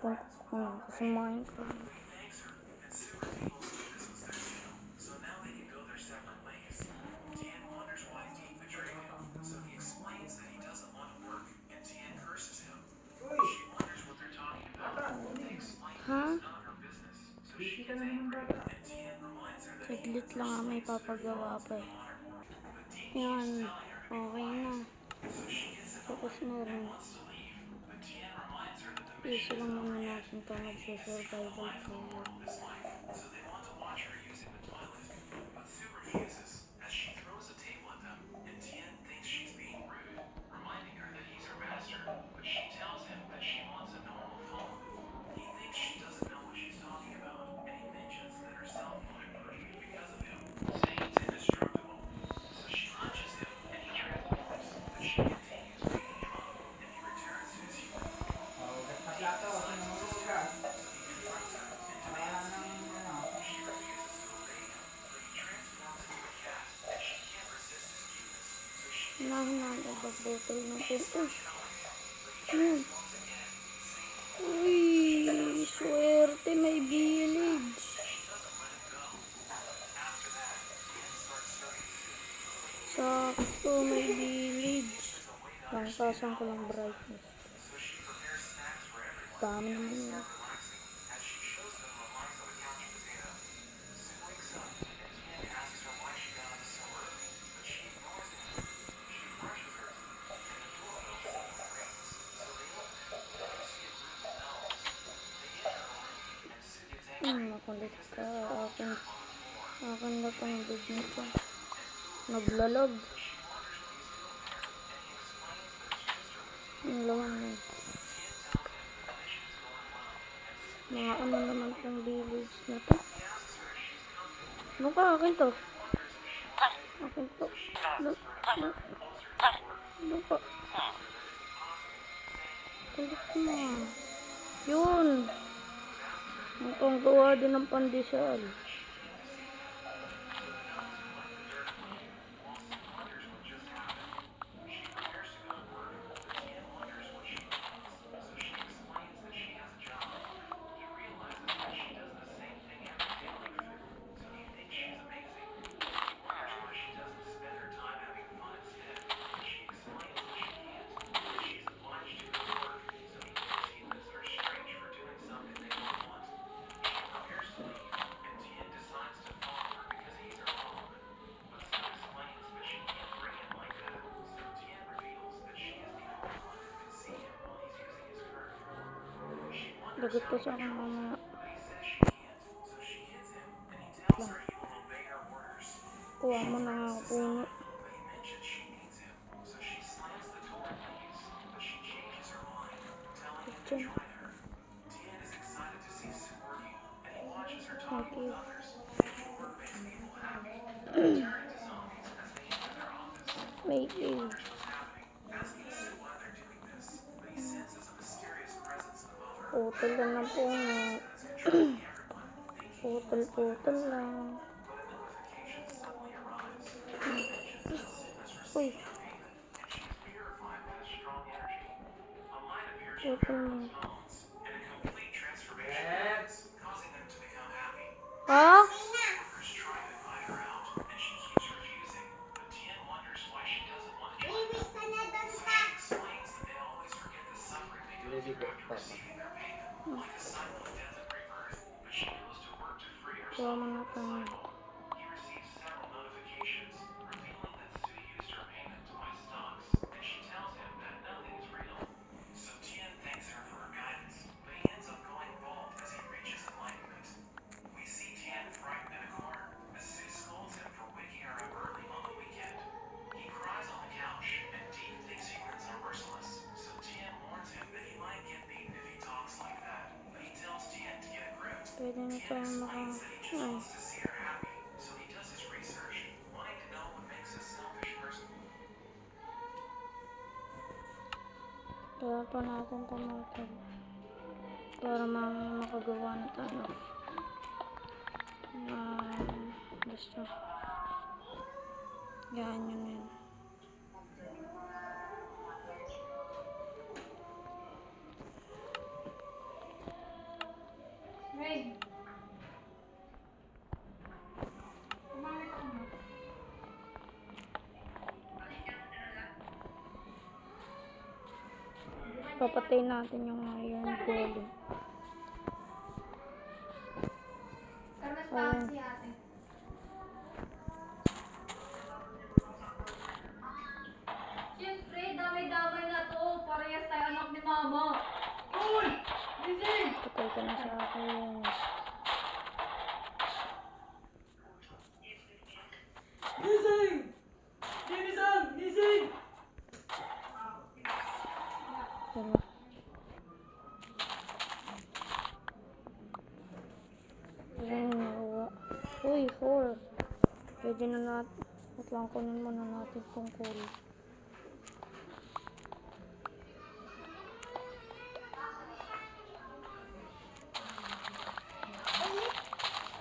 Sa Minecraft. Ha? Busy ka na naman bata. Saglit lang nga, may papagawa pa eh. Yan, okay na. Tapos na rin. Isa lang muna natin ito magsa-survival player. Hugas na plato, sino maghuhugas? Mamaya na ng ano. Nagbabotol na po. Yun. Uy, swerte, may village. Sakto, may village. Langsasan ko lang brightness. Dami naman yun. Makulit ka. Akin na tong bed nito. Naglalag. Ang laman mo. Mga ano naman tong village na to. Ano ka? Akin to. Akin to. Ano ka? Kulit mo. Yun. Ang panggawa din ng pandesal. Lagot ko sa akin mamaya. Kuha mo na nga ako puno. Diyan. Thank you. May putol lang ng puno. Putol lang. Uy. Putol lang. Yes! Ha? Libigo, papa. Kuha mo na tayo. Pwede na tayo ay. Kaya pa natin tumatag para makagawa na tayo. Basta yan yun. Papatay natin yung iron golem. Ayun. Siyempre, damay-damay na to. Parehas tayo anak ni mama. Uy! Gising! Patay ka na sa akin. Gising! Gising! Gising! Diba? Ayun, nakuha. Uy, 4. Pwede na natin. At lang kunin muna natin tong coal.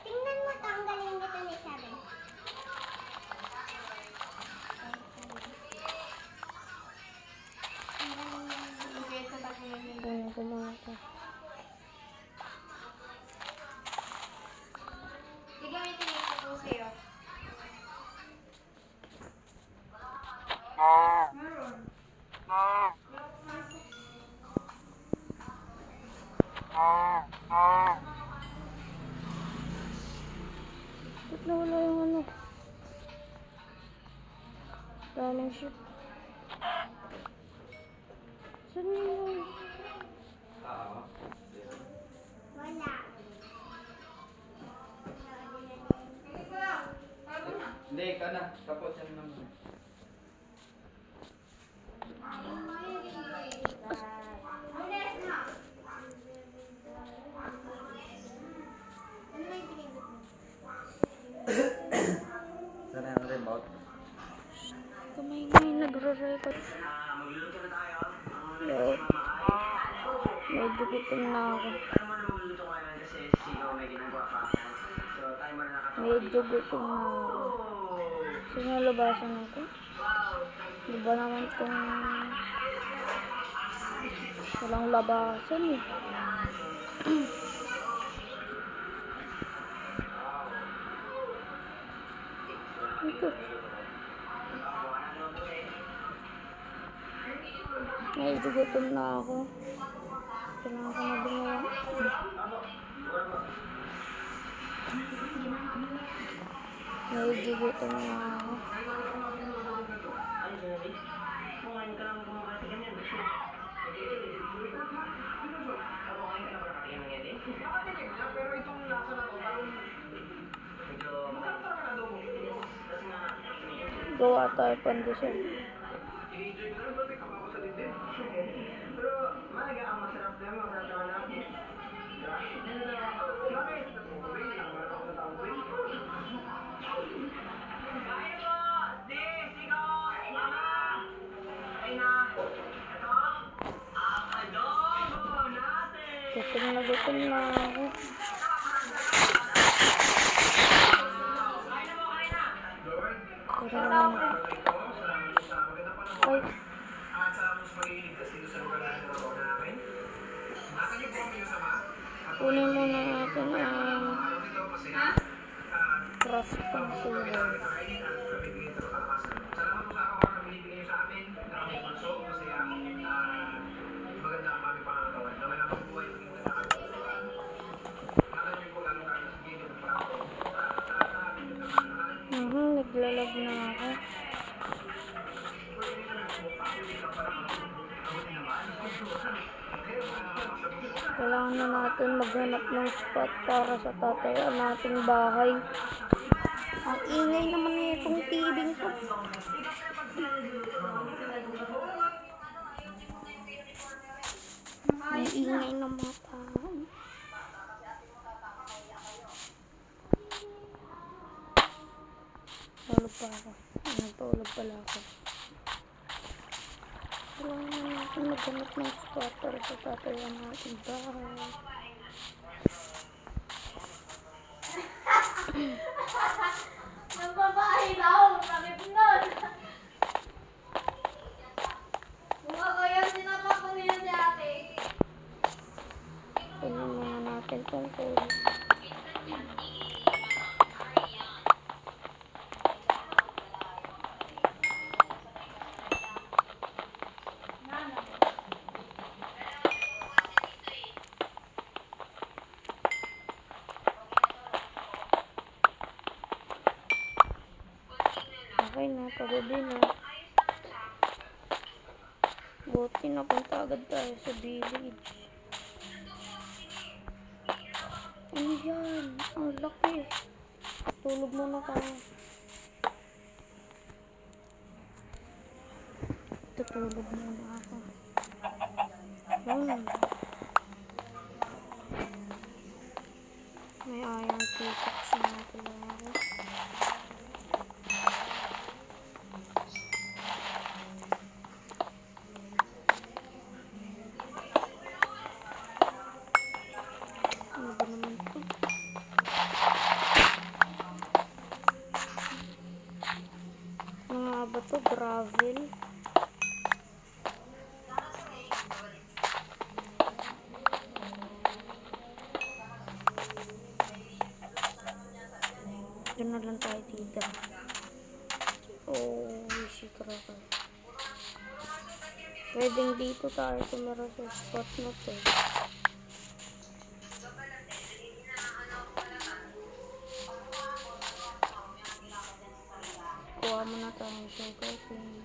Tingnan mo to, ang galing nito ni Sabi. Kunin ko muna ito. Gagamitin ito po sa'yo. Meron. Ba't nawala yung ano? Daming ship. Saan yun? Wala. Hindi, ikaw na. Tapos yan naman. Sana yung remote. Kamay ngayon nagre-record. Yo. Medyo gutom na ako. Medyo gutom na ako. Sino labasan natin? Diba naman itong walang labasan eh. Ito. Medyo gutom na ako. Kailangan ko na gumawa. Medyo gutom na ako. Gawa tayo pandesal. Gutom na ako. Tara na. Ay. Kunin muna natin ang craft pang silver. Naglalag na ako. Kailangan na natin maghanap ng spot para sa tatayan nating bahay. Ang ingay naman na itong tibing ko. Ang ingay ng mga tao. Tulog pa ako. Nagpaulog pala ako. Kailangan na natin maghanap ng spot para sa tatayan nating bahay. Nagbabahay daw! Sakit nun! Mukha kaya sinapak niya si ate. Kunin muna natin tong coal. bahay na, pagabi na. Buti napunta agad tayo sa village. Ano yan? Ang laki. Tulog muna tayo. Tutulog muna ako. May iron pickaxe na pala ako. Ano ba naman ito? Ano nga ba ito? Gravel? Doon na lang tayo dito. Oh, si Cracker. Pwedeng dito tayo tumira sa spot na to. Kuha muna tayo sa coffee.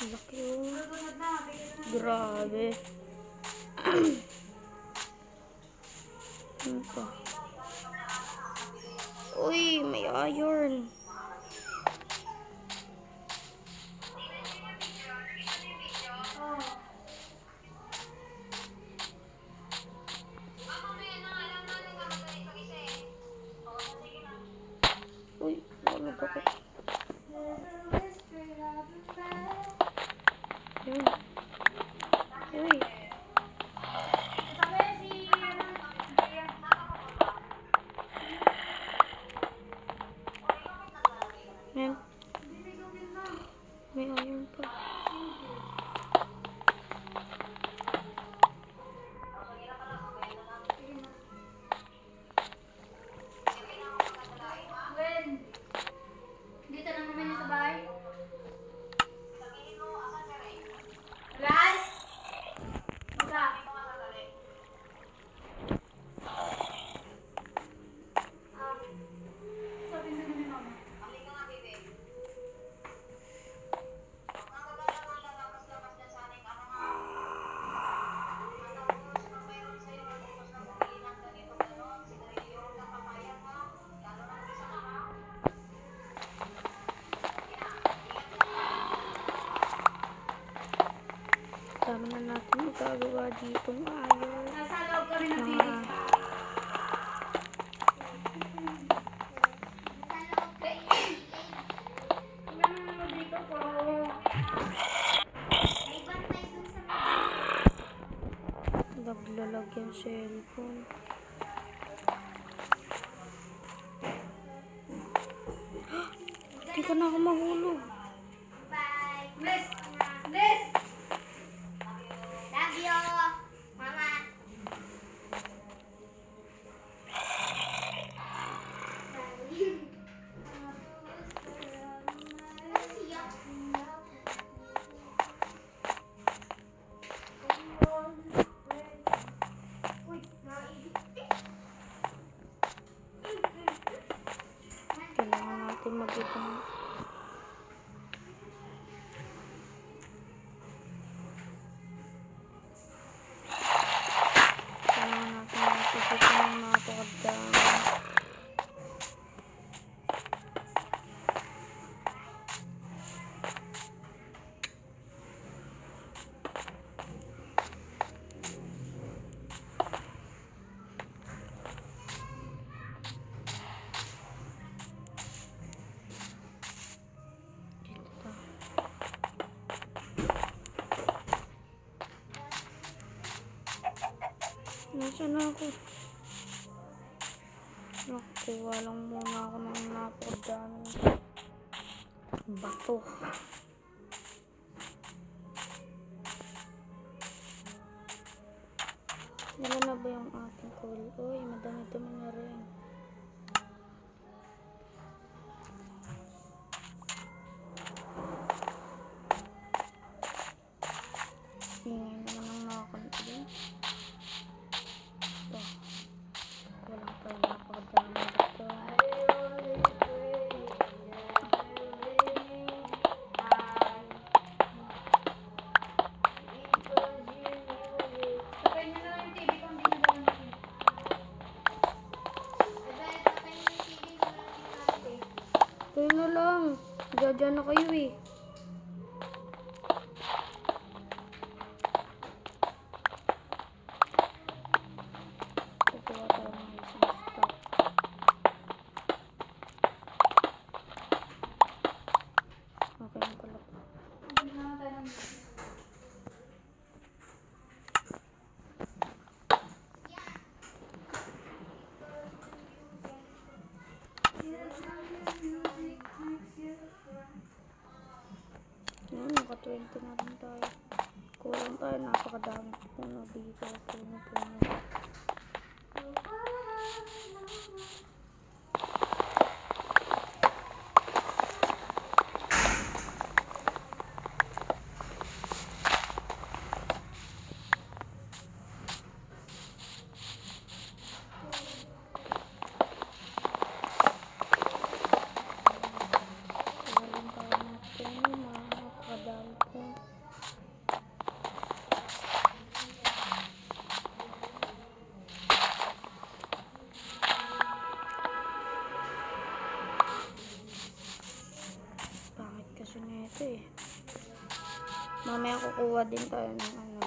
Laki oh. Grabe. Ano pa? Uy, may iron. Uy, ano ba ko? Yun. Uy. Yan. May iron pa. Dito lang naman yung sa bahay. Lan? Baka. Sabi na ni mama. Dami na natin magagawa ditong iron. Nasa loob kami ng village. Tingnan mo dito po. Naglalag yung cellphone. Hindi ka na ako mahulog. Miss! Miss! Love you, Mama. Kailangan natin mag-ipon. Kailangan natin mag-ipon ng napakadami. Nasaan na ako? Nakukuha lang muna ako ng napakadaming bato. Wala na ba yung ating coal? Uy, madami-dami na rin. Ingay naman ang nakakanta din. Ito. Wala tayo napakadami dito. Tapayin niyo na lang yung TV kung hindi niyo gagamitin. Kayo na lang. Diyan na kayo eh. Kukuha tayo ng isang stock. Okay na pala. Hindi na lang tayo ng Yun, naka 20 na rin tayo. Kulang tayo, napakadami puno dito. Puno. Kulang tayo ng puno, napakadami puno. Pangit kasi nito eh. Mamaya kukuha din tayo ng ano.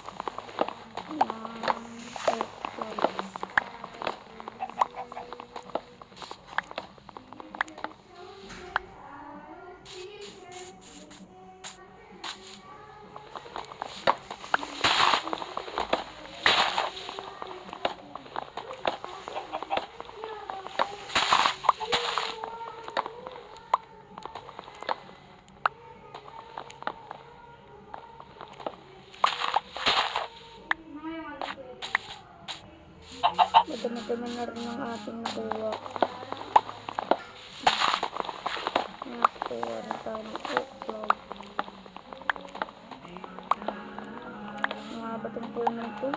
Madami-dami na rin ang ating nakuha. Nakakuha na tayo ng oak log. Mga batong puno ito.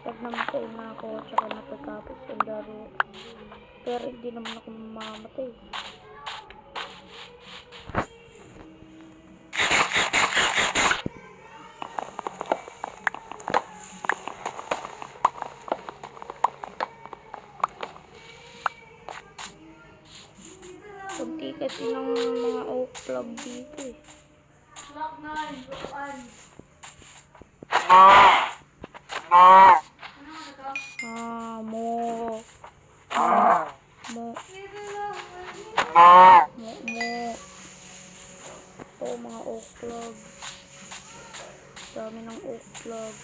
Pag namatay na ako, tsaka natatapos yung laro. Pero hindi naman ako mamamatay. Kunti kasi ng mga oak log dito eh. Block 9, buuan. Ano ito? Mo. Ito mga oak log. Dami ng oak log.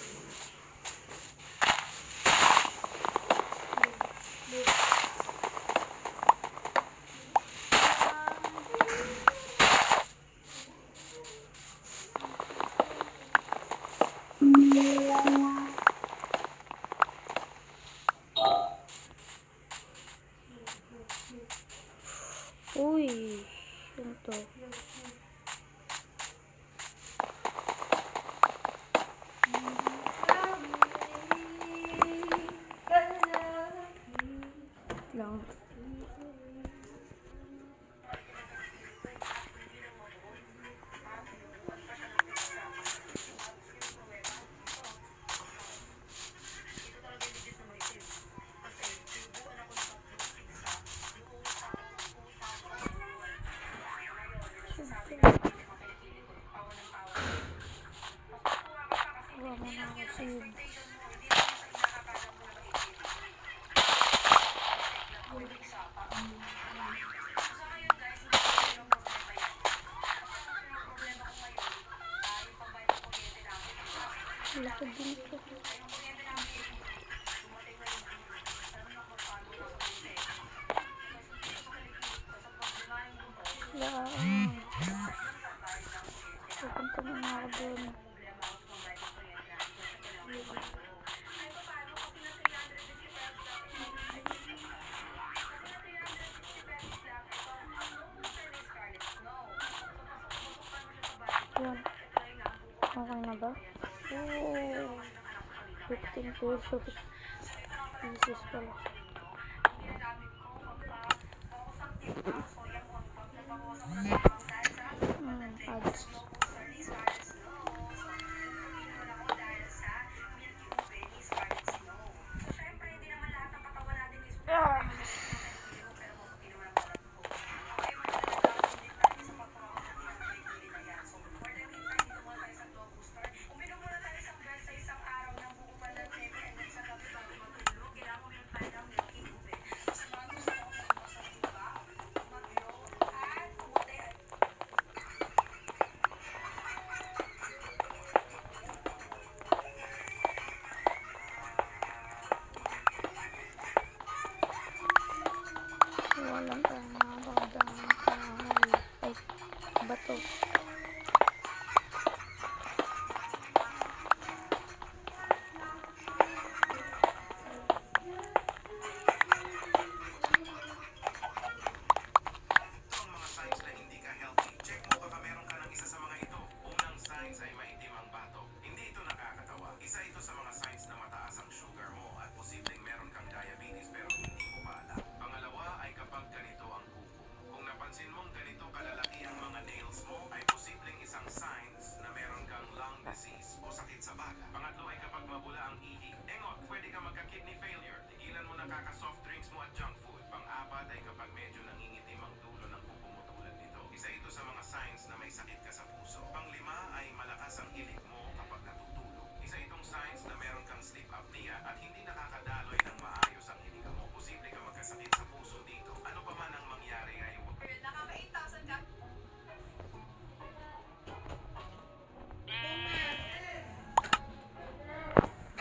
Uy, yun to. sa ginto. Lang. Pupunta na ako dun. Yun. Okay na ba? Oh, 15 pesos. Pieces pala. Ads. Ah. Walang tayo nakakadang kahoy. Ay, bato.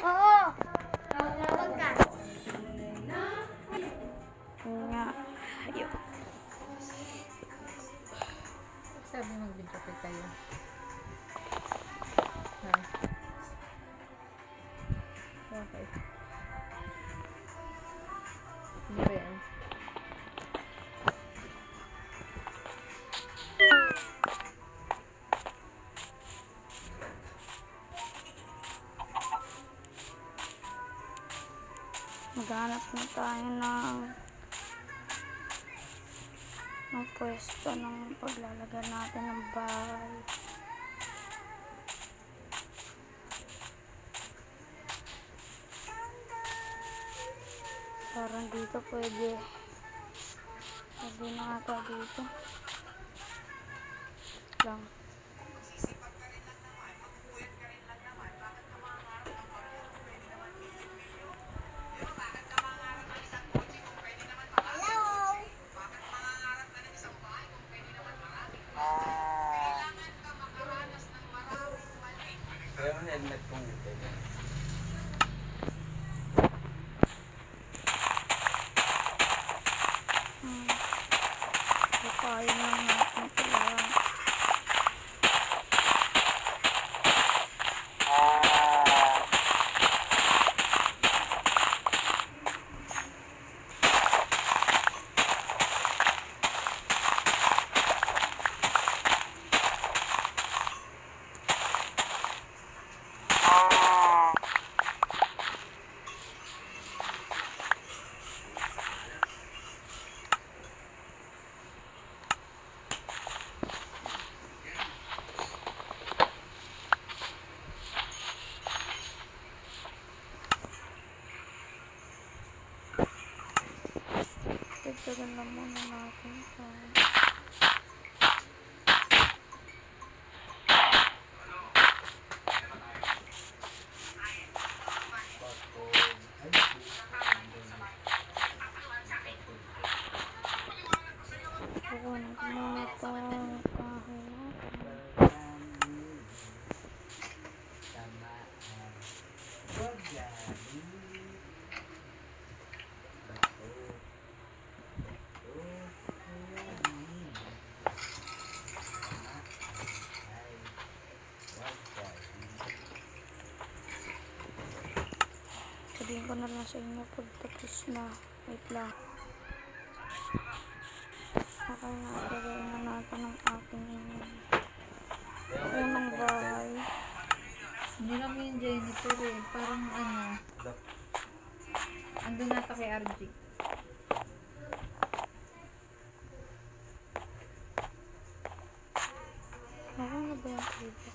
Oo! Tawag ka. Nga. Ayun. Sabi mag-video call tayo. Ha? Okay. Ano ba yan? Maghanap na tayo ng pwesto ng paglalagyan natin ng bahay. Parang dito pwede na ata dito lang. Kaya ang helmet kong ito. Kaya na natin kailangan. Dagdagan lang muna natin ito. Kukunin ko muna itong kahoy natin. na lang sa inyo pag tapos na. Wait lang. Okay na, lagay na natin ang ating unang bahay. Hindi lang yung Jennifer eh. Parang ano. Andun nata kay RG. Ako na ba yung iba?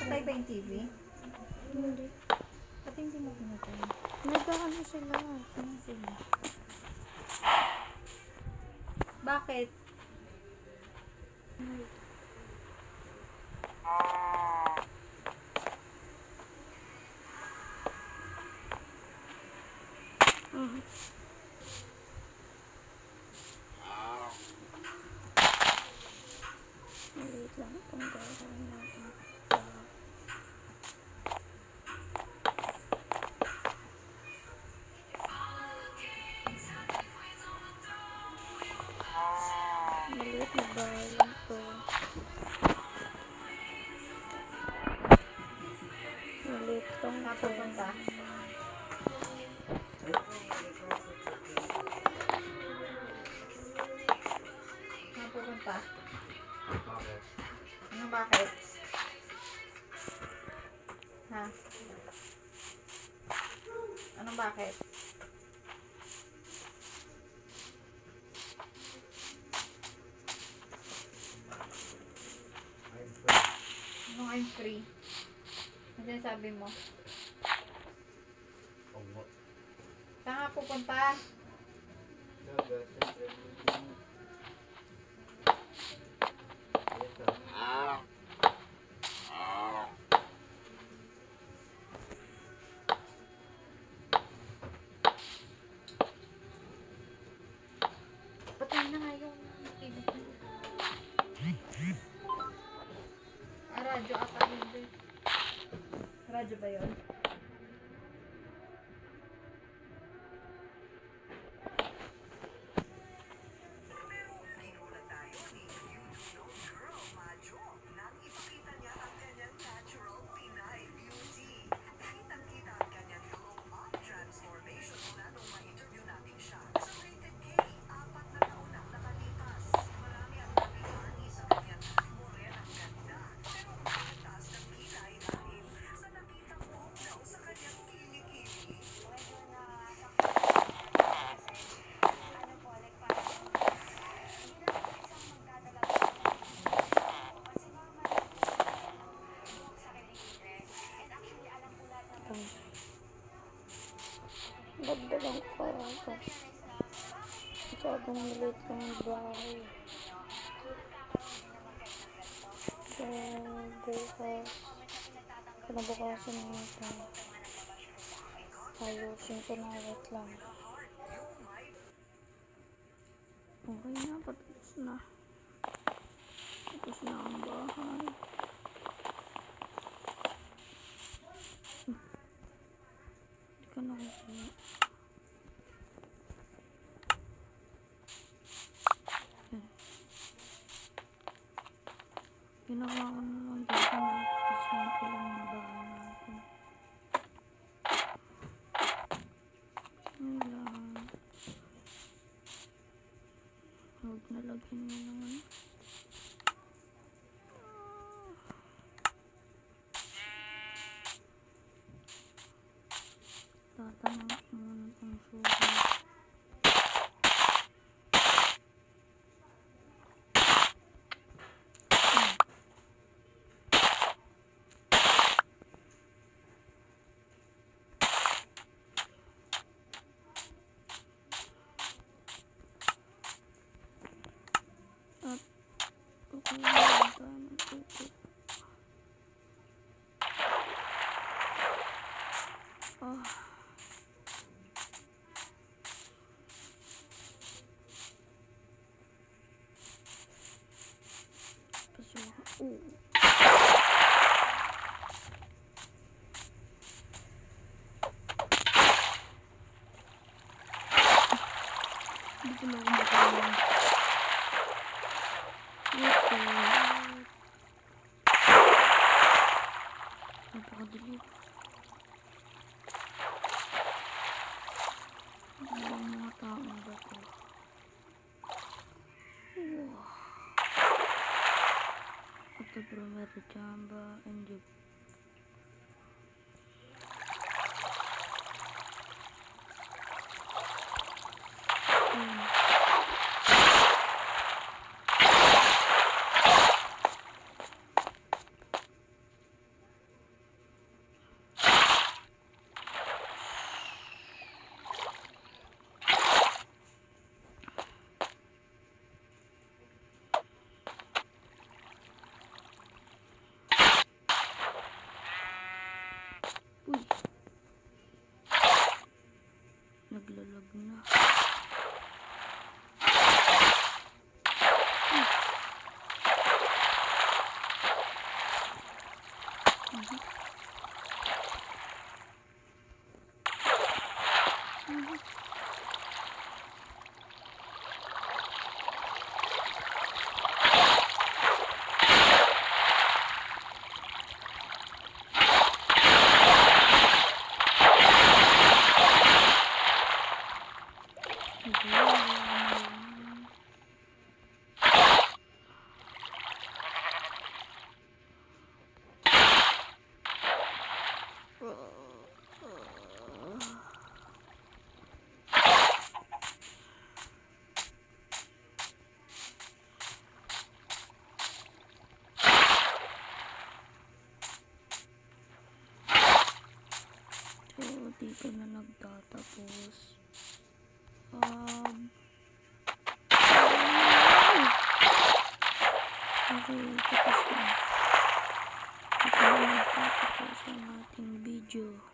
Patay ba yung TV? Hindi. Pati hindi mo pinatay. Nagkakano sila. Ano sila? Bakit? Mhm. Wait lang, itong gagawin natin. Maliit na bahay lang to. Maliit lang to. Napupunta? Napupunta? Bakit? Ano bakit? Ha? Ano bakit? Anong I'm free? Ano sinasabi mo? Saan nga pupunta? Patay na nga yung TV. Radyo ata yun din. Radyo ba yun? Dagdagan ko ito. Masyadong maliit lang yung bahay. So, bukas. Kinabukasan na ito. Ayusin ko na ulit lang. Okay na, patapos na. Tapos na ang bahay. Hindi ka nakikita. Ginawa ko na lang dito na kasi ko lang yung bahay natin. Ay lang. Huwag nalagyan mo naman. Tatanong muna itong sugat. At kukulang tayo ng tubig. Kasi hindi ko lang makalang. Ito. Jamba and Jeep. Uy. Naglalag na. So, dito na nagtatapos. Okay, tapos na. Dito na nagtatapos ang ating video.